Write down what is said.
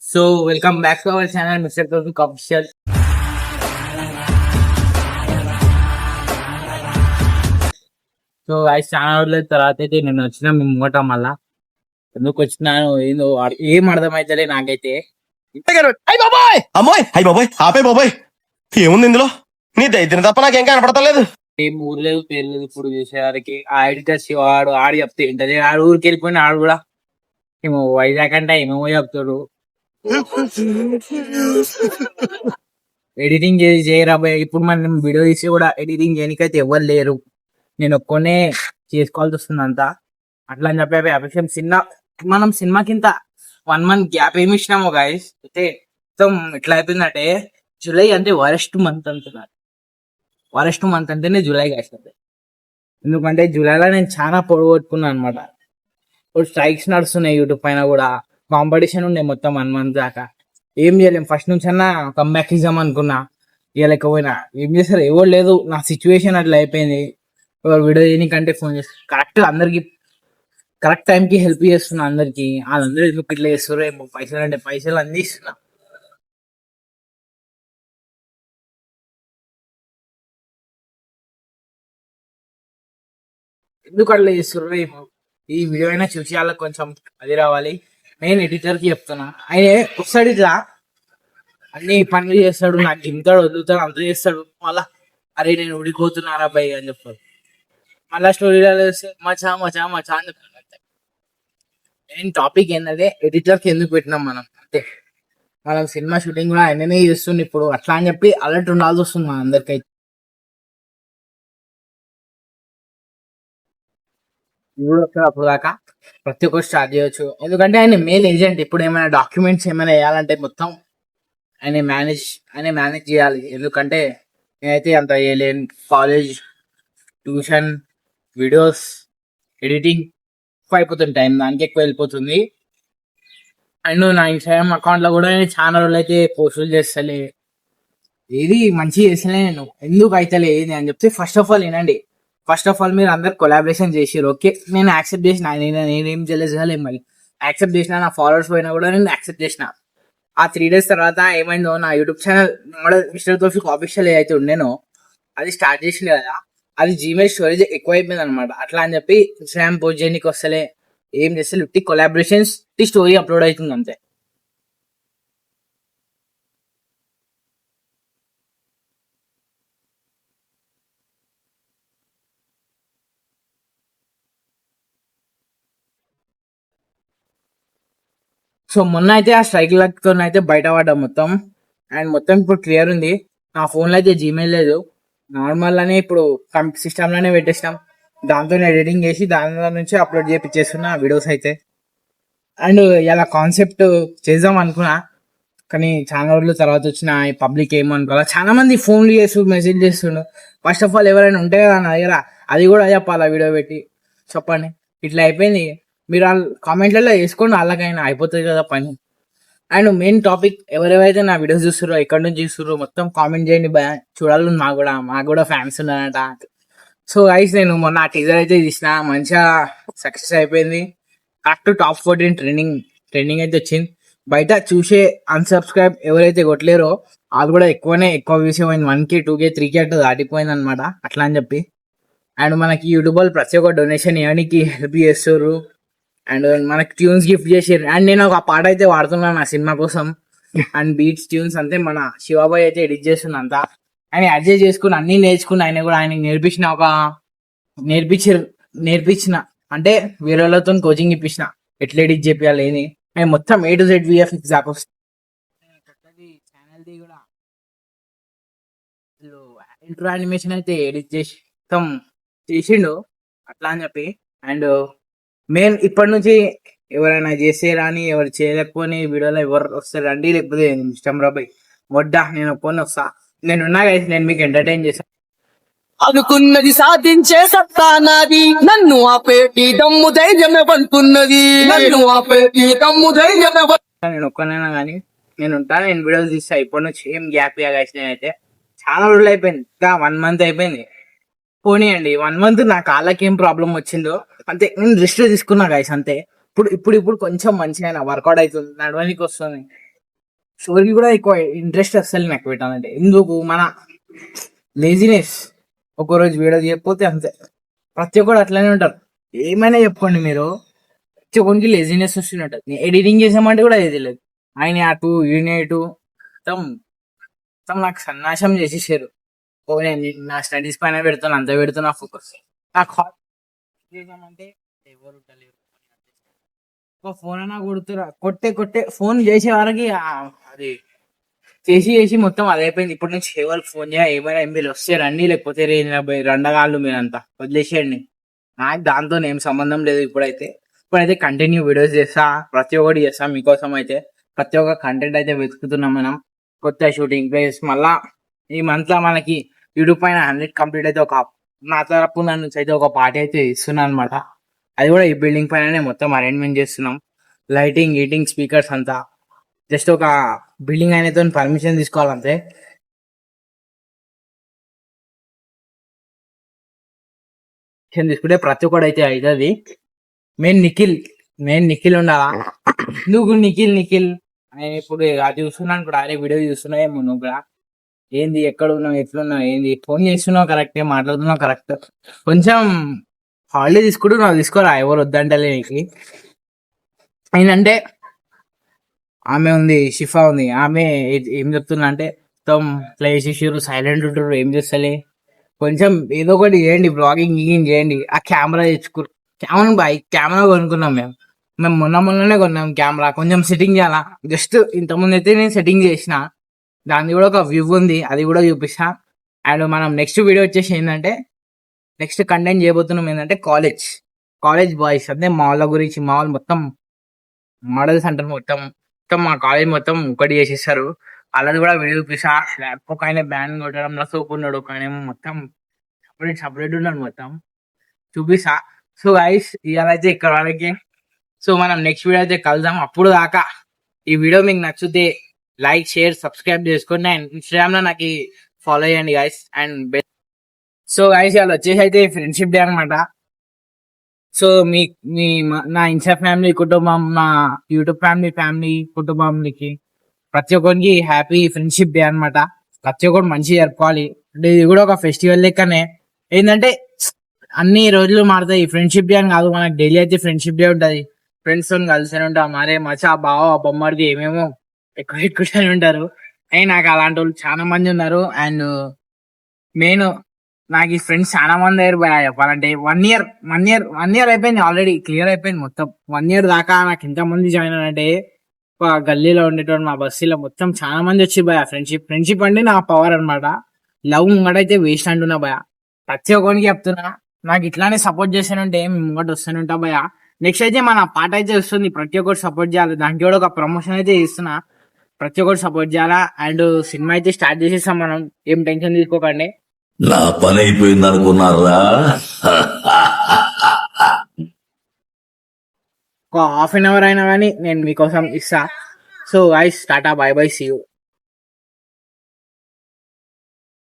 So welcome back to our channel, Mr. Tofik Official. So అది చాలా రోజుల తర్వాత అయితే నేను వచ్చిన మీ ముంగట మళ్ళా ఎందుకు వచ్చినాను ఏందో ఏం అర్థమైతలే నాకైతే. అయ్య బాబాయ్ అమ్మోయ్ అయ్య బాబాయ్ ఆపే బాబాయ్ ఏముంది ఇందులో నీ దైత్యం తప్ప నాకేం కనపడతలేదు. ఏం ఊరు లేదు పేరు లేదు ఇప్పుడు చేసేవారికి. ఆ ఎడిటర్ శివాడు ఆడు చెప్తే ఏంటది ఆడు ఊరికి వెళ్ళిపోయిన ఆడు కూడా ఏమో వైజాగ్ అంటే ఏమేమో చెప్తాడు. ఎడిటింగ్ చేసి చేయరా భయ్. ఇప్పుడు మనం వీడియో తీసి కూడా ఎడిటింగ్ చేయడానికైతే ఎవరు లేరు, నేను ఒక్కనే చేసుకోవాల్సి వస్తుంది అంతా. అట్లా అని చెప్పి అభిషేక్ మనం సినిమాకింత 1 month గ్యాప్ ఏమి ఇచ్చినామో గాయస్ అయితే మొత్తం ఎట్లా అయిపోయిందంటే జూలై అంటే వరస్ట్ మంత్ అంటున్నారు. వరస్ట్ మంత్ అంటేనే జూలై గాయస్. ఎందుకంటే జూలైలో నేను చాలా పొడగొట్టుకున్నాను అనమాట. ఇప్పుడు స్ట్రైక్స్ నడుస్తున్నాయి యూట్యూబ్ పైన కూడా, కాంపిటీషన్ ఉండే మొత్తం 1 month దాకా. ఏం చేయలేం, ఫస్ట్ నుంచి అన్నా కంబ్యాక్ ఇద్దాం అనుకున్నా, ఇవ్వలేకపోయినా. ఏం చేస్తారు ఎవరు లేదు, నా సిచ్యువేషన్ అట్లా అయిపోయింది. ఎవరు వీడియో చేయడానికంటే ఫోన్ చేస్తారు. కరెక్ట్ అందరికి కరెక్ట్ టైంకి హెల్ప్ చేస్తున్నా అందరికి. వాళ్ళందరూ ఎందుకు ఇట్లా చేస్తారు ఏమో, పైసలు అంటే పైసలు అందిస్తున్నా. ఎందుకు అట్లా చేస్తారు ఏమో. ఈ వీడియో అయినా చూసి వాళ్ళకి కొంచెం అది రావాలి. నేను ఎడిటర్కి చెప్తున్నా, ఆయన వస్తాడు ఇట్లా అన్ని పనులు చేస్తాడు, నాకు దింపుతాడు వదులుతాడు అంత చేస్తాడు. మళ్ళా అరే నేను ఊడిపోతున్నారా భయ్ అని చెప్తాడు. మళ్ళా స్టోరీలో మచా మచా మచా అని చెప్తాడు. మెయిన్ టాపిక్ ఏంటంటే ఎడిటర్కి ఎందుకు పెట్టినాం మనం అంతే. మనం సినిమా షూటింగ్ కూడా ఆయననే చేస్తుంది ఇప్పుడు, అట్లా అని చెప్పి అలర్ట్ ఉండాల్సి వస్తుంది మన అందరికైతే. అప్పుడు దాకా ప్రతి ఒక్కరు స్టార్ట్ చేయొచ్చు, ఎందుకంటే ఆయన మెయిన్ ఏజెంట్. ఇప్పుడు ఏమైనా డాక్యుమెంట్స్ ఏమైనా వేయాలంటే మొత్తం ఆయన మేనేజ్ చేయాలి. ఎందుకంటే నేనైతే అంత చేయలేను. కాలేజ్, ట్యూషన్, వీడియోస్, ఎడిటింగ్ ఎక్కువ అయిపోతుంది, టైం దానికి ఎక్కువ వెళ్ళిపోతుంది. అండ్ నా ఇన్స్టాగ్రామ్ అకౌంట్లో కూడా నేను చాలా రోజులు అయితే పోస్టులు చేస్తలే, ఏది మంచిగా చేస్తలే. నేను ఎందుకు అయితలే ఏది అని చెప్తే ఫస్ట్ ఆఫ్ ఆల్ వినండి. ఫస్ట్ ఆఫ్ ఆల్ మీరు అందరు కొలాబరేషన్ చేసిరు, ఓకే నేను యాక్సెప్ట్ చేసిన. నేనేం చేయలేదు మరి యాక్సెప్ట్ చేసిన. నా ఫాలోవర్స్ పోయినా కూడా నేను యాక్సెప్ట్ చేసిన. ఆ 3 days తర్వాత ఏమైందో, నా YouTube channel mister Taufiq official ఏదైతే ఉండేనో అది స్టార్ట్ చేసింది కదా, అది జీమెయిల్ స్టోరేజ్ ఎక్కువ అయిపోయింది అనమాట. అట్లా అని చెప్పి ఇన్స్టాగ్రామ్ పోస్ట్ చేయడానికి వస్తలే, ఏం చేస్తే లుట్టి కొలాబరేషన్స్ స్టోరీ అప్లోడ్ అవుతుంది అంతే. సో మొన్న అయితే ఆ స్ట్రైక్ లతో అయితే బయటపడ్డా మొత్తం. అండ్ మొత్తం ఇప్పుడు క్లియర్ ఉంది. నా ఫోన్లో అయితే జీమెయిల్ లేదు, నార్మల్ అనే ఇప్పుడు సిస్టమ్ లోనే పెట్టేసినాం. దాంతో ఎడిటింగ్ చేసి దానిలో నుంచి అప్లోడ్ చేయించేస్తున్నా వీడియోస్ అయితే. అండ్ ఇలా కాన్సెప్ట్ చేద్దాం అనుకున్నా, కానీ చాలా రోజుల తర్వాత వచ్చిన ఈ పబ్లిక్ ఏమనుకోవాలి. చాలా మంది ఫోన్లు చేస్తూ మెసేజ్ చేస్తుండ్రు. ఫస్ట్ ఆఫ్ ఆల్ ఎవరైనా ఉంటే కదా నా దగ్గర, అది కూడా చెప్పాలా వీడియో పెట్టి చెప్పండి. ఇట్లా అయిపోయింది, మీరు వాళ్ళ కామెంట్లలో వేసుకోండి, వాళ్ళకైనా అయిపోతుంది కదా పని. అండ్ మెయిన్ టాపిక్, ఎవరెవరైతే నా వీడియోస్ చూస్తారో ఎక్కడి నుంచి చూస్తారో మొత్తం కామెంట్ చేయండి. చూడాలి, మాకు కూడా ఫ్యాన్స్ ఉన్నారట. సో గైస్ నేను మొన్న టీజర్ అయితే తీసిన, మంచిగా సక్సెస్ అయిపోయింది. కరెక్ట్ టాప్ 14 ట్రెండింగ్ అయితే వచ్చింది. బయట చూసే అన్సబ్స్క్రైబ్ ఎవరైతే కొట్టలేరో వాళ్ళు కూడా ఎక్కువ వ్యూస్ అయింది. 1K 2K 3K అట్లా దాటిపోయింది అనమాట. అట్లా అని చెప్పి అండ్ మనకి యూట్యూబ్ వాళ్ళు ప్రతి ఒక్క డొనేషన్ ఇవ్వడానికి హెల్ప్ చేస్తారు. అండ్ మనకి ట్యూన్స్ గిఫ్ట్ చేసారు. అండ్ నేను ఒక పాట అయితే వాడుతున్నాను నా సినిమా కోసం. అండ్ బీట్స్ ట్యూన్స్ అంతే మన శివాబాయ్ అయితే ఎడిట్ చేస్తుంది అంతా. ఆయన అడ్జస్ట్ చేసుకుని అన్ని నేర్చుకుని ఆయన కూడా ఆయనకి నేర్పించిన అంటే వేరే వాళ్ళతో కోచింగ్ ఇప్పించిన ఎట్లా ఎడిట్ చేయాలి ఏది. ఆయన మొత్తం A to Z VFX దాకా ఛానల్ది కూడా ఇంట్రో యానిమేషన్ అయితే ఎడిట్ చేసి మొత్తం చేసిండు అట్లా అని చెప్పి. అండ్ మెయిన్ ఇప్పటి నుంచి ఎవరైనా చేసే రాని, ఎవరు చేయలేకపోని వీడియోలో ఎవరు వస్తారు రండి, లేకపోతే ఇష్టం రాబాయ్ వడ్డా నేను ఒప్పుకొని వస్తా. నేనున్నా కదా, నేను మీకు ఎంటర్టైన్ చేస్తాను. అనుకున్నది సాధించే సత్తా నాది, నన్ను ఆపేటి దమ్ము ధైర్యమే పడుతున్నది, నన్ను ఆపేటి దమ్ము ధైర్యమే. నేను ఒక్కనైనా కానీ నేను ఉంటాను, నేను వీడియోలు తీస్తా. ఇప్పటి నుంచి ఏం గ్యాప్ ఇవ్వగాసి నేనైతే చాలా రోజులు అయిపోయింది, ఇంకా 1 month అయిపోయింది. పోనీయండి 1 month నా కాళ్ళకి ఏం ప్రాబ్లం వచ్చిందో అంతే, నేను రెస్ట్ తీసుకున్నా గాయస్ అంతే. ఇప్పుడు కొంచెం మంచిగా వర్కౌట్ అవుతుంది, నడవడానికి వస్తుంది. స్టోరీకి కూడా ఎక్కువ ఇంట్రెస్ట్ వస్తుంది నాకు పెట్టాలంటే. ఎందుకు మన లేజినెస్, ఒక్కరోజు వీడియో చేయకపోతే అంతే. ప్రతి ఒక్కరు అట్లనే ఉంటారు. ఏమైనా చెప్పుకోండి మీరు, ప్రతి ఒక్కరికి లేజినెస్ వస్తున్నట్టు. ఎడిటింగ్ చేసామంటే కూడా ఏది లేదు. ఆయన అటు ఈయన ఇటు మొత్తం మొత్తం నాకు సన్నాశం చేసేసారు. ఓ నేను నా స్టడీస్ పైన పెడుతున్నా, అంత పెడుతున్నా ఫోకస్. నాకు చేసామంటే ఎవరు ఉండలేరు. ఒక ఫోన్ అయినా కొడుతురా, కొట్టే ఫోన్ చేసే వారికి అది చేసి మొత్తం అది అయిపోయింది. ఇప్పటి నుంచి ఎవరికి ఫోన్ చేయ, ఏమైనా ఎంబీలు వస్తే రండి, లేకపోతే రండగాళ్ళు మీరంతా వదిలేసేయండి. నాకు దాంతో ఏం సంబంధం లేదు. ఇప్పుడైతే కంటిన్యూ వీడియోస్ చేస్తా, ప్రతి ఒక్కటి చేస్తా మీకోసం. అయితే ప్రతి ఒక్క కంటెంట్ అయితే వెతుకుతున్నాం మనం, కొత్త షూటింగ్ ప్లేస్. మళ్ళా ఈ మంత్ లో మనకి యూట్యూబ్ పైన 100 కంప్లీట్ అయితే నా తరపు నుంచి అయితే ఒక పార్టీ అయితే ఇస్తున్నాను అనమాట. అది కూడా ఈ బిల్డింగ్ పైననే మొత్తం అరేంజ్మెంట్ చేస్తున్నాం. లైటింగ్, హీటింగ్, స్పీకర్స్ అంతా. జస్ట్ ఒక బిల్డింగ్ అయినతో పర్మిషన్ తీసుకోవాలంతే. తీసుకుంటే ప్రతి ఒక్కటి అయితే అవుతుంది. మెయిన్ నిఖిల్ ఉండాలా. నువ్వు నిఖిల్ నేను ఇప్పుడు అది చూస్తున్నాను కూడా, అరే వీడియో చూస్తున్నావేమో నువ్వు కూడా. ఏంది, ఎక్కడ ఉన్నావు, ఎట్లున్నావు, ఏంది, ఫోన్ చేస్తున్నావు కరెక్టే, మాట్లాడుతున్నావు కరెక్ట్. కొంచెం హాలిడే తీసుకుంటూ తీసుకోరా, ఎవరు వద్దంటలే నీకు. ఏంటంటే ఆమె ఉంది, షిఫా ఉంది. ఆమె ఏం చెప్తున్నా అంటే మొత్తం ప్లే చేసిర్రు, సైలెంట్ ఉంటారు, ఏం చేస్తలే. కొంచెం ఏదో ఒకటి చేయండి, బ్లాగింగ్ చేయండి. ఆ కెమెరా తెచ్చుకో, కెమెరా కొనుక్కున్నాం మేము మొన్ననే కొన్నాం కెమెరా. కొంచెం సెట్టింగ్ చేయాలా. జస్ట్ ఇంతకుముందు అయితే నేను సెట్టింగ్ చేసిన, దాన్ని కూడా ఒక వ్యూ ఉంది, అది కూడా చూపిస్తా. అండ్ మనం నెక్స్ట్ వీడియో వచ్చేసి ఏంటంటే, నెక్స్ట్ కంటెంట్ చేయబోతున్నాం ఏంటంటే కాలేజ్ బాయ్స్. అంటే మా వాళ్ళ గురించి, మా వాళ్ళు మొత్తం మోడల్స్ అంటారు. మొత్తం మా కాలేజ్ మొత్తం ఒకటి చేసేస్తారు. అలాది కూడా వీడియో చూపిస్తా. ఒక ఆయన బ్యాండ్ కొట్టడంలో సూప్ ఉన్నాడు, ఒక ఆయన మొత్తం సపరేట్ ఉన్నాడు, మొత్తం చూపిస్తా. సో గైస్, ఇవాళ అయితే ఇక్కడ వరకే. సో మనం నెక్స్ట్ వీడియో అయితే కలుద్దాం. అప్పుడు దాకా ఈ వీడియో మీకు నచ్చితే లైక్, షేర్, సబ్స్క్రైబ్ చేసుకోండి. అండ్ ఇన్స్టాగ్రామ్ లో నాకు ఫాలో అయ్యండి గైస్. అండ్ సో గైస్, ఇవాళ వచ్చేసి అయితే ఫ్రెండ్షిప్ డే అనమాట. సో నా ఇన్స్టా ఫ్యామిలీ కుటుంబం, నా యూట్యూబ్ ఫ్యామిలీ కుటుంబానికి ప్రతి ఒక్కరికి హ్యాపీ ఫ్రెండ్షిప్ డే అనమాట. ప్రతి ఒక్కరు మంచిగా జరుపుకోవాలి. అంటే ఇది కూడా ఒక ఫెస్టివల్ లెక్కనే. ఏంటంటే అన్ని రోజులు మారుతాయి. ఫ్రెండ్షిప్ డే అని కాదు, మనకు డైలీ అయితే ఫ్రెండ్షిప్ డే ఉంటుంది. ఫ్రెండ్స్ తో కలిసి ఉంటాం. మరే మచా, బావ, బొమ్మడిది ఏమేమో ఎక్కువ ఉంటారు. అయి నాకు అలాంటి వాళ్ళు చాలా మంది ఉన్నారు. అండ్ మెయిన్ నాకు ఈ ఫ్రెండ్స్ చాలా మంది అయ్యారు చెప్పాలంటే. 1 year అయిపోయింది ఆల్రెడీ, క్లియర్ అయిపోయింది మొత్తం. 1 year దాకా నాకు ఎంత మంది జాయిన్ అంటే, గల్లీలో ఉండేటోడు, మా బస్సులో మొత్తం చాలా మంది వచ్చి భయ. ఫ్రెండ్షిప్ అంటే నా పవర్ అనమాట. లవ్ ముంగటైతే వేస్ట్ అంటున్నా భయ. ప్రతి ఒక్కరికి చెప్తున్నా, నాకు ఇట్లానే సపోర్ట్ చేస్తానంటే ముంగట వస్తానంటా భయ. నెక్స్ట్ అయితే మన పాట అయితే వస్తుంది, ప్రతి ఒక్కరు సపోర్ట్ చేయాలి. దానికి కూడా ఒక ప్రమోషన్ అయితే ఇస్తున్నా, ప్రతి ఒక్కరు సపోర్ట్ చేయాలా. అండ్ సినిమా అయితే స్టార్ట్ చేసేస్తాం మనం, ఏం టెన్షన్ తీసుకోకండి. నా పని అయిపోయింది అనుకున్నారా? ఒక హాఫ్ అన్ అవర్ అయినా కానీ నేను మీకోసం ఇస్తా. So guys, tata, bye bye, see you.